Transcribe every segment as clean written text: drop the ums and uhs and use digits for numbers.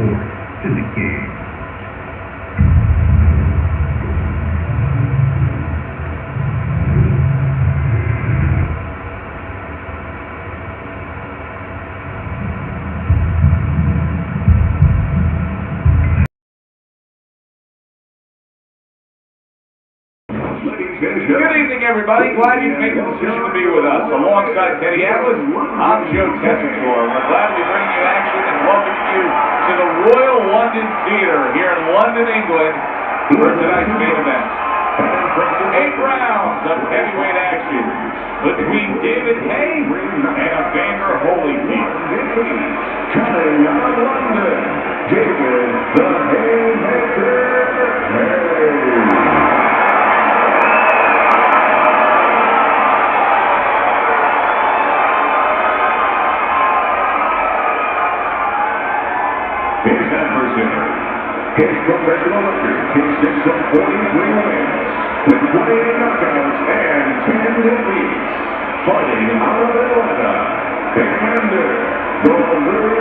report to the cage. Good evening, everybody. Glad you made the decision to be with us. Alongside Teddy Atlas, I'm Joe Tessitore. We're glad to be bringing you action and welcoming you to the Royal London Theatre here in London, England, for tonight's main event. 8 rounds of heavyweight action between David Haye and Evander Holyfield. Coming out of London, David the Haymaker Haye. His adversary, his professional record consists of 43 wins, with 28 knockouts and 10 defeats. Fighting out of Atlanta, Evander the Holyfield.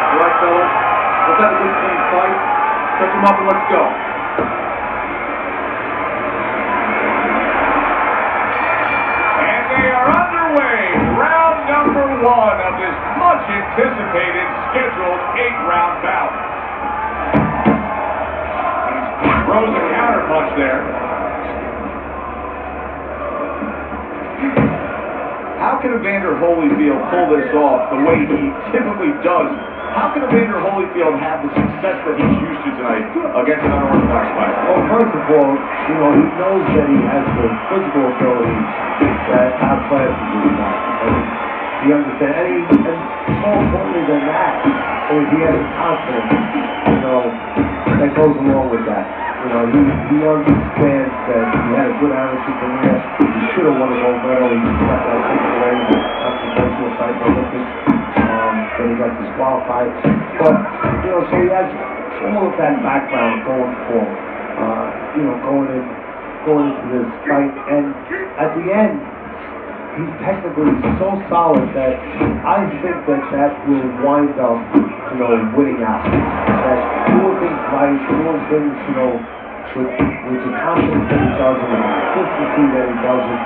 All right, fellas, let's have a good clean fight. Touch them up and let's go. One of this much anticipated scheduled 8-round bout. Throws a counter punch there. How can Evander Holyfield pull this off the way he typically does? How can Evander Holyfield have the success that he's used to tonight against an unorthodox fighter? Well, first of all, he knows that he has the physical ability that top players can do now. He understands, and more importantly than that, is he has confidence, that goes along with that. He understands that he had a good amateur career. He should have won a gold medal. He just got that taken away in the confrontational fight in the Olympics. Then he got disqualified. But, so he has all of that background going for him, going into this fight. And at the end, he's technically so solid that I think that will wind up, winning out. That doing things right, doing things, with the confidence that he does it, with the consistency that he does it,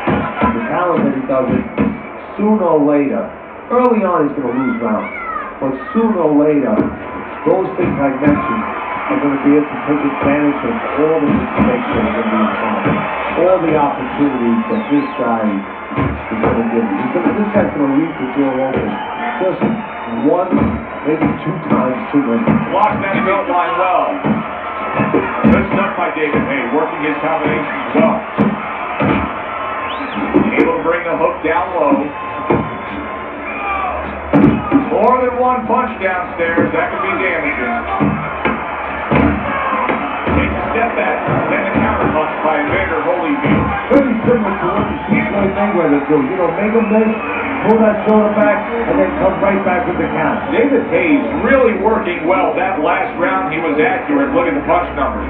the talent that he does it, sooner or later, early on he's going to lose rounds, but sooner or later, those things I mentioned are going to be able to take advantage of all the mistakes that are going to be in front of him, all the opportunities that this guy is going to give you. This guy's going to leave the door open just one, maybe 2 times too many. Blocked that belt line well. Good stuff by David Haye, working his combinations well. Able to bring the hook down low. More than one punch downstairs, that could be damaging. Takes a step back, then the counter punch by Evander Holyfield. Very similar to what you see Floyd Mayweather do. Make him miss, pull that shoulder back, and then come right back with the count. David Haye's really working well. That last round, he was accurate. Look at the punch numbers.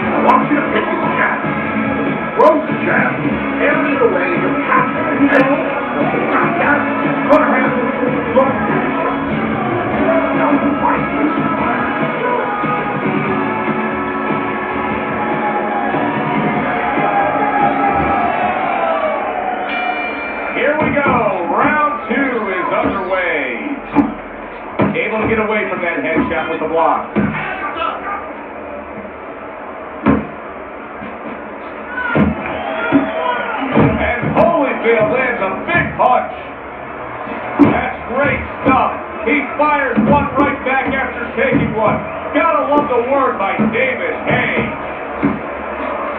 I want you to pick his jab. Throws the jab. Airs it away. You're confident. Here we go. Round 2 is underway. Able to get away from that headshot with the block. And Holyfield lands a big punch. That's great stuff. He fires one right back after taking one. Gotta love the work by David Haye.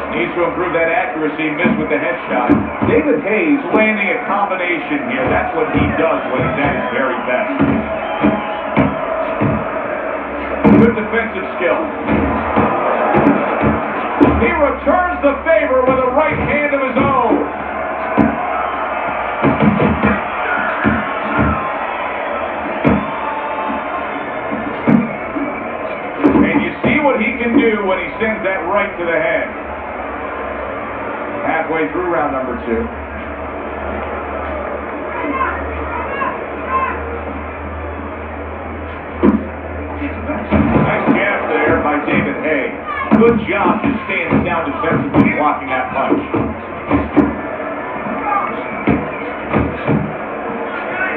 Needs to improve that accuracy, missed with the headshot. David Haye's landing a combination here. That's what he does when he's at his very best. Good defensive skill. He returns the favor with a right hand of his own. do when he sends that right to the head. Halfway through round number 2. Nice jab there by David Haye. Good job just staying down defensively, blocking that punch.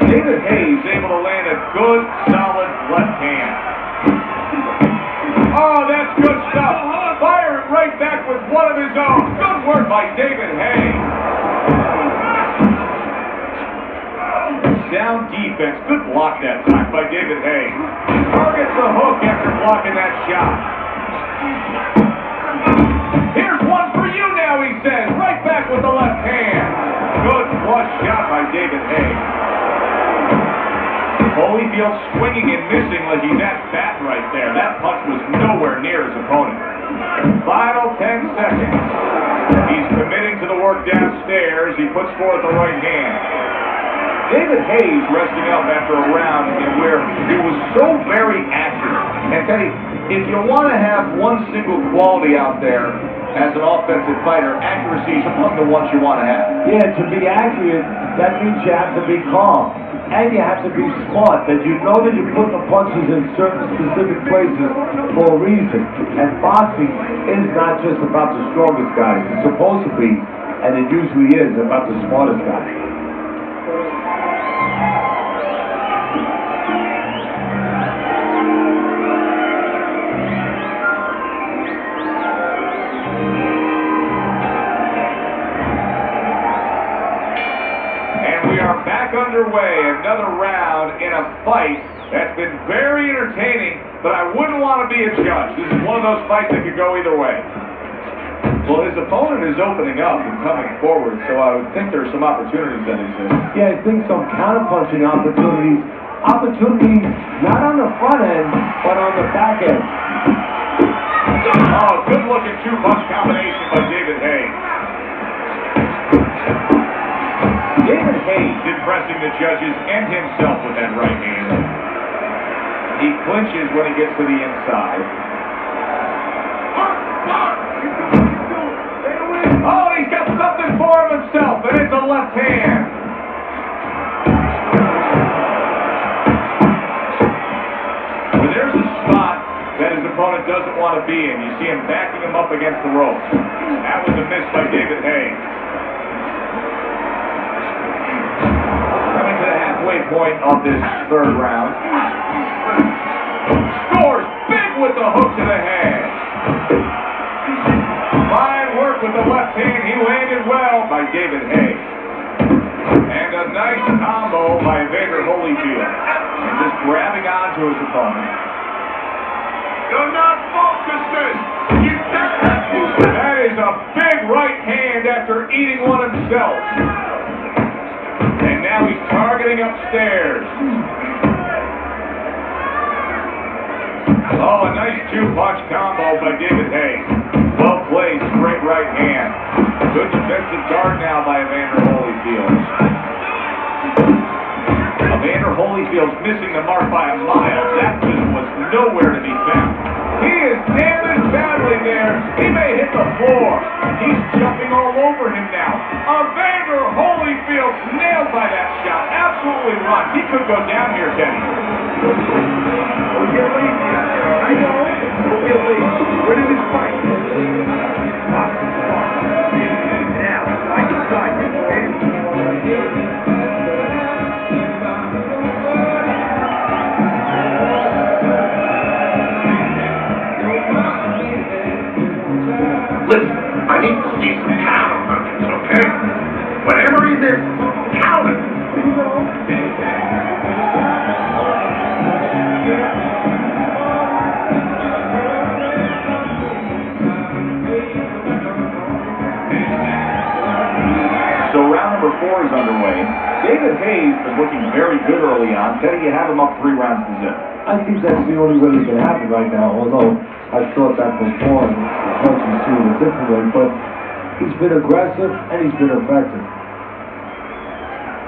David Haye is able to land a good, solid left hand. Oh, that's good stuff. Firing right back with one of his own. Good work by David Haye. Sound defense. Good block that time by David Haye. Targets the hook after blocking that shot. Here's one for you now, he says. Right back with the left hand. Good flush shot by David Haye. Holyfield swinging and missing like he's at bat right there. That punch was nowhere near his opponent. Final 10 seconds. He's committing to the work downstairs. He puts forth the right hand. David Haye's resting up after a round where he was so very accurate. And Teddy, if you want to have one single quality out there as an offensive fighter, accuracy is among the ones you want to have. Yeah, to be accurate, that means you have to be calm. And you have to be smart, that you know that you put the punches in certain specific places for a reason. And boxing is not just about the strongest guys. It's supposed to be, and it usually is, about the smartest guys. Back underway, another round in a fight that's been very entertaining, but I wouldn't want to be a judge. This is one of those fights that could go either way. Well, his opponent is opening up and coming forward, so I would think there's some opportunities that exist. Yeah, I think some counter-punching opportunities. Opportunities not on the front end, but on the back end. Oh, good-looking two-punch combination by David Haye. David Haye impressing the judges and himself with that right hand. He clinches when he gets to the inside. Oh, he's got something for himself, and it's a left hand. Well, there's a spot that his opponent doesn't want to be in. You see him backing him up against the ropes. That was a miss by David Haye. Point of this third round. Scores big with the hook to the head. Fine work with the left hand. He landed well by David Haye. And a nice combo by Evander Holyfield. And just grabbing onto his opponent. You're not focusing. That is a big right hand after eating one himself. And now he's targeting upstairs. Oh, a nice two-punch combo by David Haye. Well played, straight right hand. Good defensive guard now by Evander Holyfield. Evander Holyfield's missing the mark by a mile. That just was nowhere to be found. He is damaged badly there. He may hit the floor. He's jumping all over him now. Evander Holyfield nailed by that shot. Absolutely rocked. He could go down here, Kenny. Don't get lazy out there, all right? Don't get lazy. Where did this fight? Now, I decide you win. Listen, I need to see some counter punches, okay? Whatever he is, count it. So round number 4 is underway. David Haye is looking very good early on. Teddy, you have him up 3 rounds to 0. I think that's the only way it can happen right now, although I thought that before, and the coaches see it a different way, but he's been aggressive and he's been effective.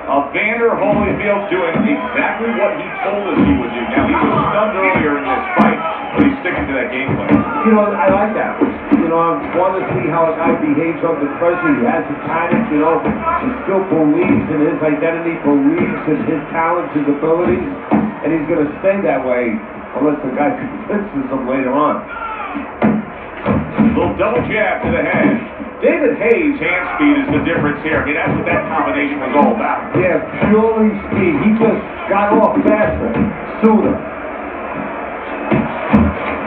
Evander Holyfield doing exactly what he told us he would do. Now, he was stunned earlier in this fight, But he's sticking to that game plan. You know, I like that. You know, I want to see how a guy behaves under pressure. He hasn't panicked, you know. He still believes in his identity, believes in his talents, his abilities, and he's going to stay that way unless the guy convinces him later on. Little double jab to the head. David Haye's hand speed is the difference here. I mean, that's what that combination was all about. Yeah, purely speed. He just got off faster, sooner.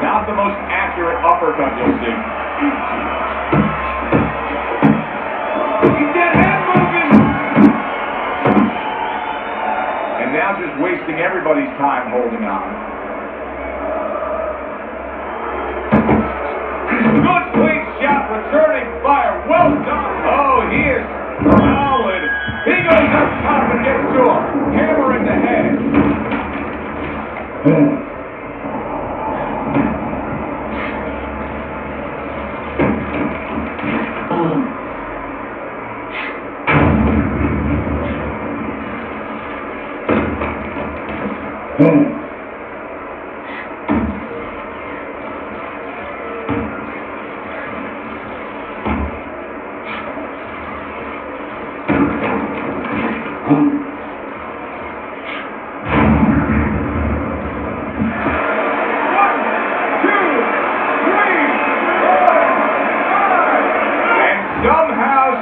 Not the most accurate uppercut you'll see. Keep that head moving! And now just wasting everybody's time holding on. Good clean shot, returning fire. Well done. Oh, he is solid. He goes up top and gets to him. Hammer in the head.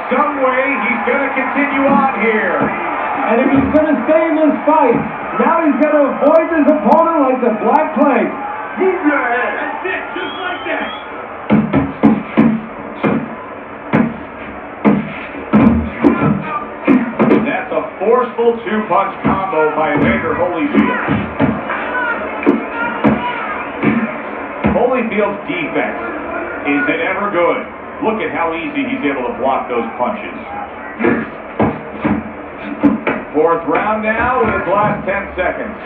Some way he's going to continue on here. And if he's going to stay in this fight, now he's going to avoid his opponent like the Black Plague. Move your head. That's it, just like that. That's a forceful two-punch combo by Evander Holyfield. Holyfield's defense, is it ever good? Look at how easy he's able to block those punches. Fourth round now with his last 10 seconds.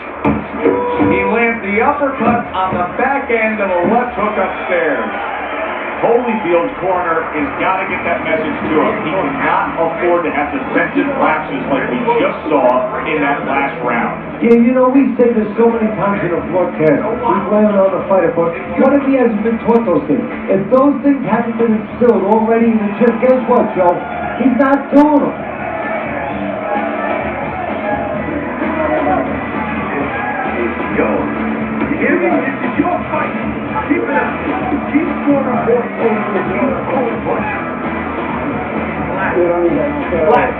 He lands the uppercut on the back end of a left hook upstairs. Holyfield's corner has got to get that message to him. He cannot afford to have defensive lapses like we just saw in that last round. Yeah, you know, we say this so many times in a broadcast. We blame it on the fighter, but what if he hasn't been taught those things? If those things haven't been instilled already in the gym, guess what, Joe? He's not doing them. Yo, you hear me? This is your fight. Keep it up. Keep scoring points over the cold punch. Flat.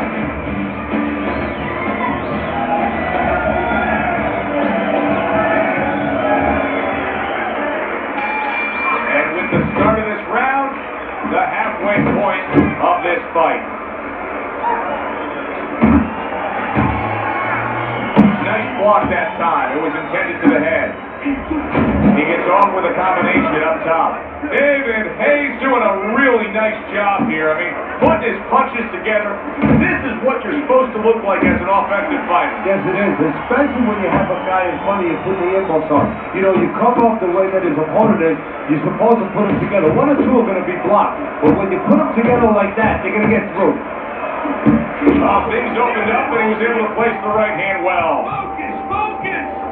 And with the start of this round, the halfway point of this fight. Nice block that time. It was intended to the head. He gets off with a combination up top. David Haye's doing a really nice job here. I mean, putting his punches together. This is what you're supposed to look like as an offensive fighter. Yes, it is, especially when you have a guy in front of you putting the impulse on. You know, you come off the way that his opponent is, you're supposed to put them together. One or two are going to be blocked. But when you put them together like that, they're going to get through. Things opened up and he was able to place the right hand well. Focus.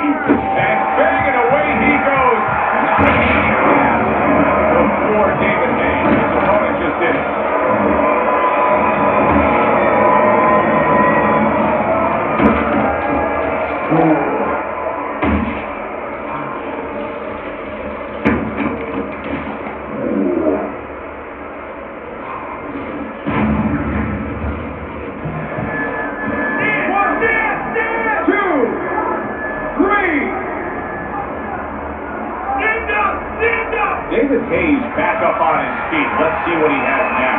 And banging away he goes. Not an easy task for David Haye. His opponent just did it. David Haye's back up on his feet. Let's see what he has now.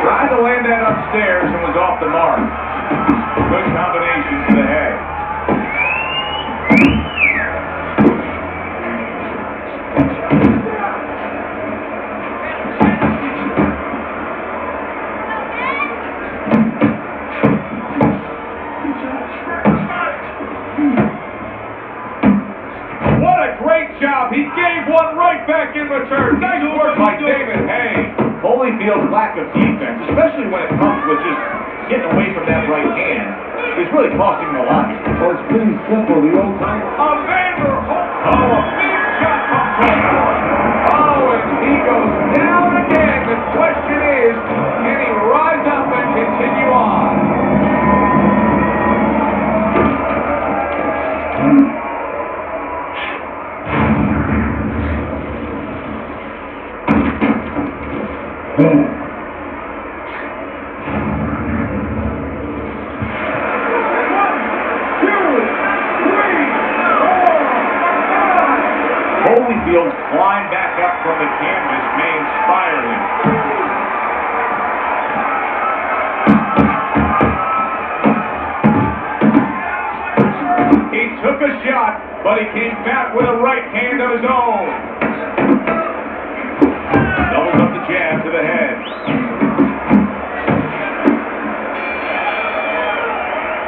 Tried to land that upstairs and was off the mark. Good combination to the head. What a great job. He gave one right back in return. Nice work by David Haye. Holyfield's lack of defense, especially when it comes with just getting away from that right hand, is really costing him a lot. Well, it's pretty simple. The old time. Evander Holyfield. Oh, a big shot comes forward. Oh, and he goes down again. The question is, can he rise up and continue on? Holyfield climbed back up from the canvas may inspire him. He took a shot, but he came back with a right hand of his own. Doubles up the jab to the head.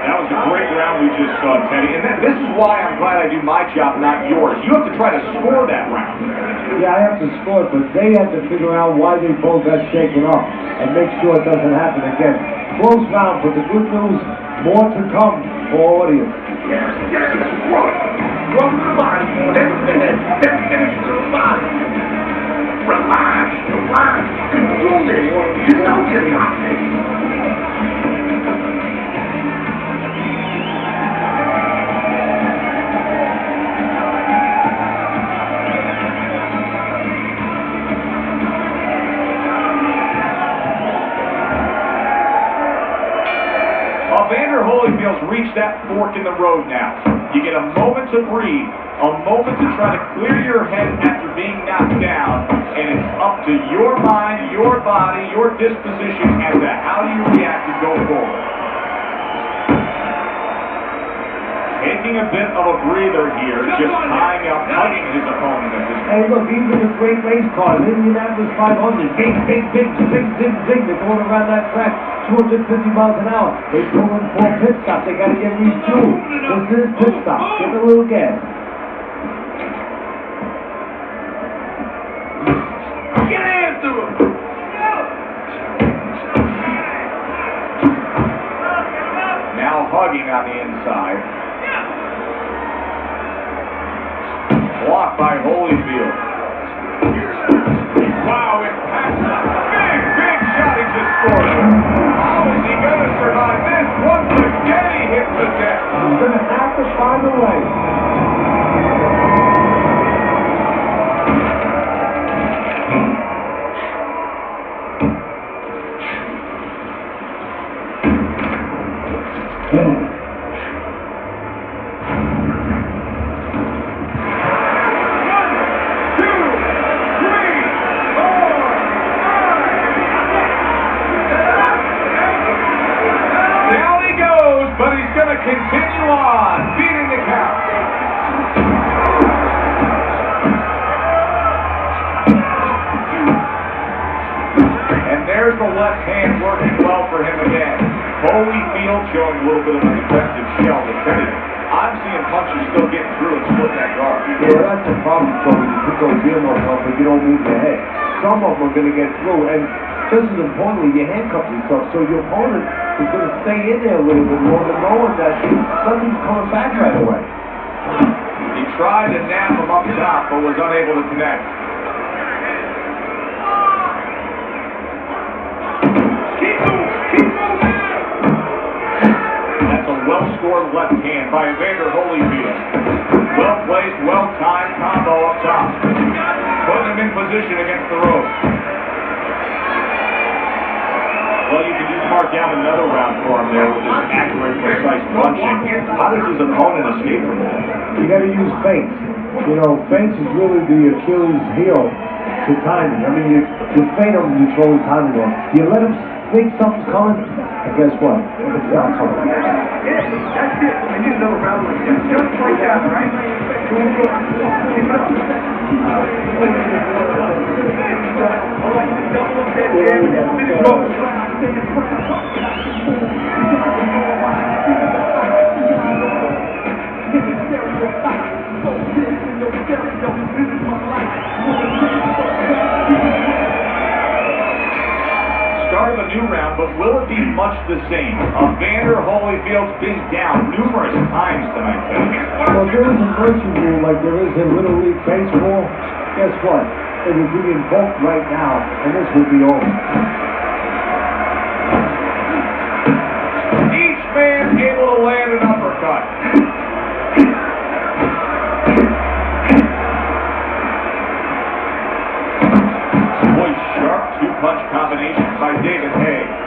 That was a great round we just saw, Teddy. And this is why I'm glad I do my job, not yours. You have to try to score that round. Yeah, I have to score it, but they have to figure out why they both got shaken up and make sure it doesn't happen again. Close round, but the good news, more to come for audience. Yes, run from the body, then the head, then finish the body. Relax, control this. You know you got this. Evander Holyfield's reached that fork in the road now. You get a moment to breathe, a moment to try to clear your head after being knocked down, and it's up to your mind, your body, your disposition as to how do you react and go forward. Taking a bit of a breather here, just tying up, hugging his opponent at this point. Hey, look, even the great race cars, Indianapolis 500, big, they're going around that track 250 miles an hour. They pull in 4 pit stops, they got to get refueled. This is pit stop, give it a little gas. Get after him! Now hugging on the inside. Blocked by Holyfield. Wow, impactful. Big shot he just scored. How is he going to survive this? Once again he hits the deck. He's going to have to find a way. Continue on, beating the count. And there's the left hand working well for him again. Holyfield showing a little bit of a defensive shell, but Teddy, I'm seeing punches still getting through and splitting that guard. Yeah, that's the problem, Tony. You put those earmuffs on, but you don't move your head. Some of them are going to get through, and just as importantly, you handcuff yourself, so your opponent is going to stay in there a little bit longer, knowing that nothing's coming back right away. He tried to nab him up top, but was unable to connect. Keep moving! That's a well-scored left hand by Evander Holyfield. Well-placed, well-timed combo up top. Putting him in position against the ropes. Well, you can just mark down another round for him there with his accurate, precise punching. How does his opponent escape from that? You got to use feints. You know, feints is really the Achilles heel to timing. I mean, you feint him, you throw his timing on. You let him think something's coming, and guess what? It's not coming. That's it. I need another round like this. Just like that, right? Start of a new round, but will it be much the same? Evander Holyfield's been down numerous times tonight, Teddy. Well, if there is a mercy rule like there is in Little League Baseball, guess what? It would be invoked right now, and this would be over. Each man able to land an uppercut. Boy, sharp two-punch combination by David Haye.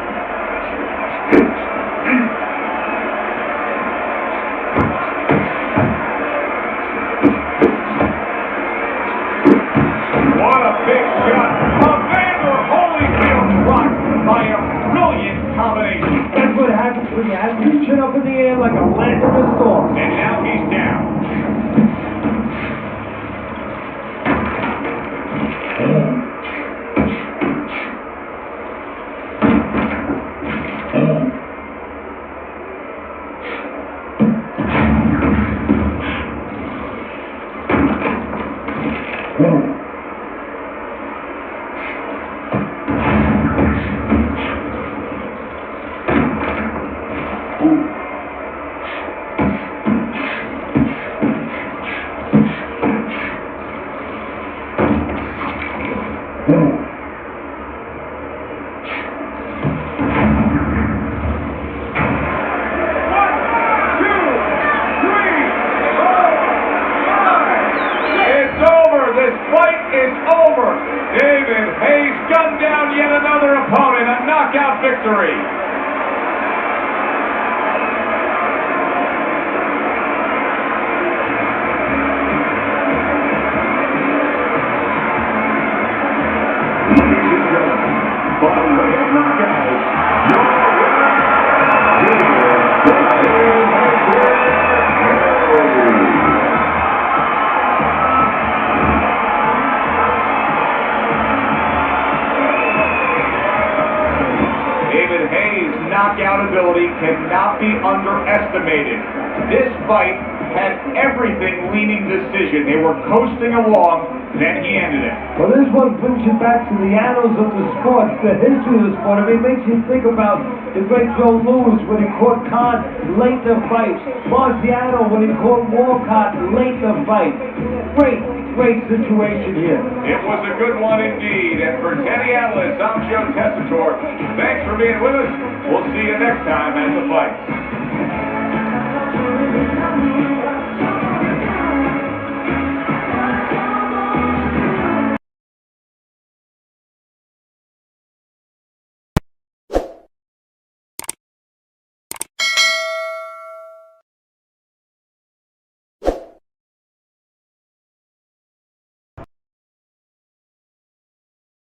What a big shot. Evander Holyfield blocked by a brilliant combination. That's what happens when you have your chin up in the air like a land in a storm. And now he's down. David Haye's gunned down yet another opponent, a knockout victory. Ladies and gentlemen, by way of knockout, your David Haye's knockout ability cannot be underestimated. This fight had everything leaning decision. They were coasting along, then he ended it. Well, this one brings you back to the annals of the sport, the history of the sport. I mean, it makes you think about the great Joe Louis when he caught Khan late in the fight. Marciano when he caught Walcott late in the fight. Great situation here. It was a good one indeed. And for Teddy Atlas, I'm Joe Tessitore. Thanks for being with us. We'll see you next time at the fight.